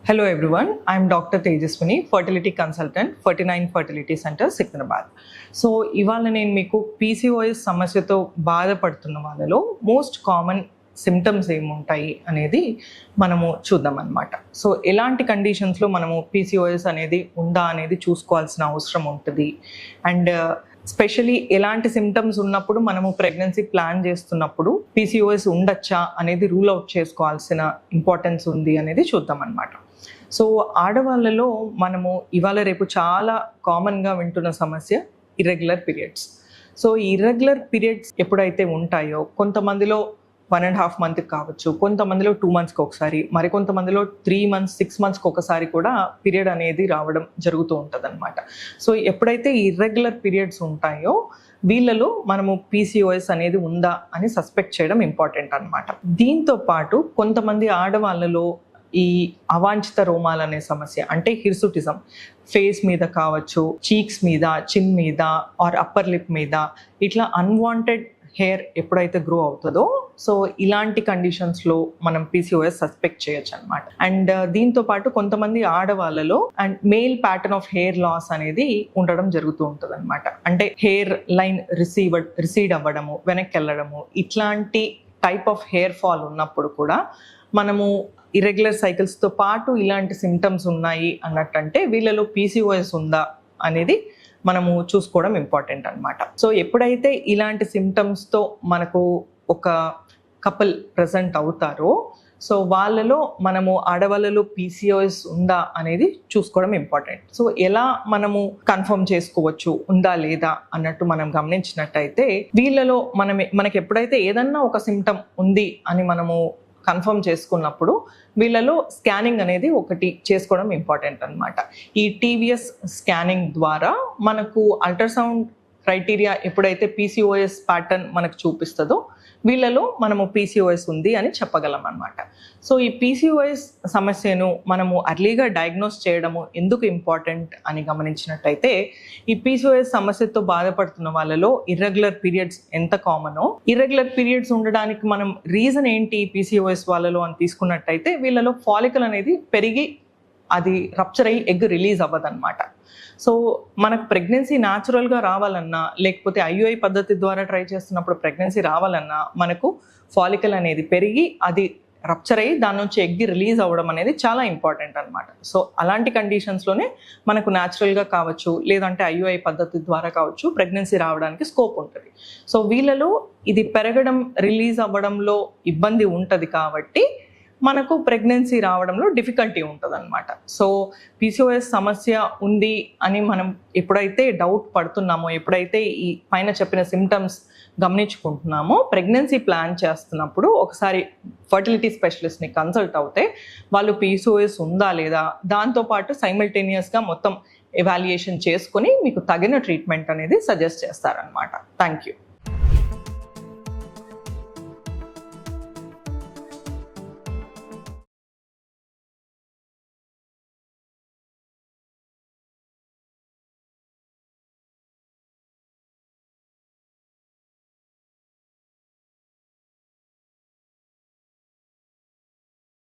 Hello everyone, I am Dr. Tejaswini, fertility consultant, 49 Fertility Center, Secunderabad. So ఇవాళ నేను మీకు PCOS సమస్యతో బాధపడుతున్న వాళ్ళలో మోస్ట్ కామన్ సిమ్టమ్స్ ఏముంటాయి అనేది మనము చూద్దాం అన్నమాట. సో ఎలాంటి కండిషన్స్లో మనము PCOS అనేది ఉందా అనేది చూసుకోవాల్సిన అవసరం ఉంటుంది. అండ్ స్పెషలీ ఎలాంటి సిమ్టమ్స్ ఉన్నప్పుడు మనము ప్రెగ్నెన్సీ ప్లాన్ చేస్తున్నప్పుడు PCOS ఉండొచ్చా అనేది రూల్ అవుట్ చేసుకోవాల్సిన ఇంపార్టెన్స్ ఉంది అనేది చూద్దాం అన్నమాట. సో ఆడవాళ్ళలో మనము ఇవాళ రేపు చాలా కామన్గా వింటున్న సమస్య irregular periods. So irregular periods ఎప్పుడైతే ఉంటాయో కొంతమందిలో 1.5 month కావచ్చు, కొంతమందిలో 2 monthsకి ఒకసారి, మరికొంతమందిలో 3 months 6 monthsకి ఒకసారి కూడా పీరియడ్ అనేది రావడం జరుగుతూ ఉంటుంది అనమాట. సో ఎప్పుడైతే ఇర్రెగ్యులర్ పీరియడ్స్ ఉంటాయో వీళ్ళలో మనము PCOS అనేది ఉందా అని సస్పెక్ట్ చేయడం ఇంపార్టెంట్ అనమాట. దీంతో పాటు కొంతమంది ఆడవాళ్ళలో ఈ అవాంఛిత రోమాలు అనే సమస్య అంటే హిర్సుటిజం ఫేస్ మీద కావచ్చు, చీక్స్ మీద, చిన్ మీద ఆర్ అప్పర్ లిప్ మీద ఇట్లా అన్వాంటెడ్ హెయిర్ ఎప్పుడైతే గ్రో అవుతుందో సో ఇలాంటి కండిషన్స్లో మనం PCOS సస్పెక్ట్ చేయొచ్చు అనమాట. అండ్ దీంతో పాటు కొంతమంది ఆడవాళ్ళలో and male pattern of hair loss అనేది ఉండడం జరుగుతూ ఉంటుంది అనమాట. అంటే హెయిర్ లైన్ రిసీడ్ అవ్వడము, వెనక్కి వెళ్ళడము, ఇట్లాంటి టైప్ ఆఫ్ హెయిర్ ఫాల్ ఉన్నప్పుడు కూడా మనము ఇర్రెగ్యులర్ సైకిల్స్తో పాటు ఇలాంటి సిమ్టమ్స్ ఉన్నాయి అన్నట్టంటే వీళ్ళలో PCOS ఉందా అనేది మనము చూసుకోవడం ఇంపార్టెంట్ అనమాట. సో ఎప్పుడైతే ఇలాంటి సిమ్టమ్స్తో మనకు ఒక కపుల్ ప్రజెంట్ అవుతారో సో వాళ్ళలో మనము ఆడవాళ్ళలో PCOS ఉందా అనేది చూసుకోవడం ఇంపార్టెంట్. సో ఎలా మనము కన్ఫర్మ్ చేసుకోవచ్చు ఉందా లేదా అన్నట్టు మనం గమనించినట్టయితే వీళ్ళలో మనకి ఎప్పుడైతే ఏదన్నా ఒక సిమ్టమ్ ఉంది అని మనము కన్ఫర్మ్ చేసుకున్నప్పుడు వీళ్ళలో స్కానింగ్ అనేది ఒకటి చేసుకోవడం ఇంపార్టెంట్ అనమాట. ఈ TVS స్కానింగ్ ద్వారా మనకు అల్ట్రాసౌండ్ క్రైటీరియా ఎప్పుడైతే PCOS ప్యాటర్న్ మనకు చూపిస్తుందో వీళ్ళలో మనము PCOS ఉంది అని చెప్పగలం అనమాట. సో ఈ PCOS సమస్యను మనము అర్లీగా డయాగ్నోస్ చేయడము ఎందుకు ఇంపార్టెంట్ అని గమనించినట్టయితే ఈ PCOS సమస్యతో బాధపడుతున్న వాళ్ళలో ఇర్రెగ్యులర్ పీరియడ్స్ ఎంత కామనో, ఇర్రెగ్యులర్ పీరియడ్స్ ఉండడానికి మనం రీజన్ ఏంటి PCOS వాళ్ళలో అని తీసుకున్నట్టయితే వీళ్ళలో ఫాలికల్ అనేది పెరిగి అది రప్చర్ అయ్యి ఎగ్ రిలీజ్ అవ్వదన్నమాట. సో మనకు ప్రెగ్నెన్సీ న్యాచురల్గా రావాలన్నా లేకపోతే IUI పద్ధతి ద్వారా ట్రై చేస్తున్నప్పుడు ప్రెగ్నెన్సీ రావాలన్నా మనకు ఫాలికల్ అనేది పెరిగి అది రప్చర్ అయ్యి దాని నుంచి ఎగ్ రిలీజ్ అవ్వడం అనేది చాలా ఇంపార్టెంట్ అనమాట. సో అలాంటి కండిషన్స్లోనే మనకు న్యాచురల్గా కావచ్చు లేదంటే IUI పద్ధతి ద్వారా కావచ్చు ప్రెగ్నెన్సీ రావడానికి స్కోప్ ఉంటుంది. సో వీళ్ళలో ఇది పెరగడం రిలీజ్ అవ్వడంలో ఇబ్బంది ఉంటుంది కాబట్టి మనకు ప్రెగ్నెన్సీ రావడంలో డిఫికల్టీ ఉంటుంది అనమాట. సో PCOS సమస్య ఉంది అని మనం ఎప్పుడైతే డౌట్ పడుతున్నామో, ఎప్పుడైతే ఈ పైన చెప్పిన సిమ్టమ్స్ గమనించుకుంటున్నామో ప్రెగ్నెన్సీ ప్లాన్ చేస్తున్నప్పుడు ఒకసారి ఫర్టిలిటీ స్పెషలిస్ట్ని కన్సల్ట్ అవుతే వాళ్ళు PCOS ఉందా లేదా దాంతోపాటు సైమల్టేనియస్గా మొత్తం ఎవాల్యుయేషన్ చేసుకొని మీకు తగిన ట్రీట్మెంట్ అనేది సజెస్ట్ చేస్తారనమాట. Thank you.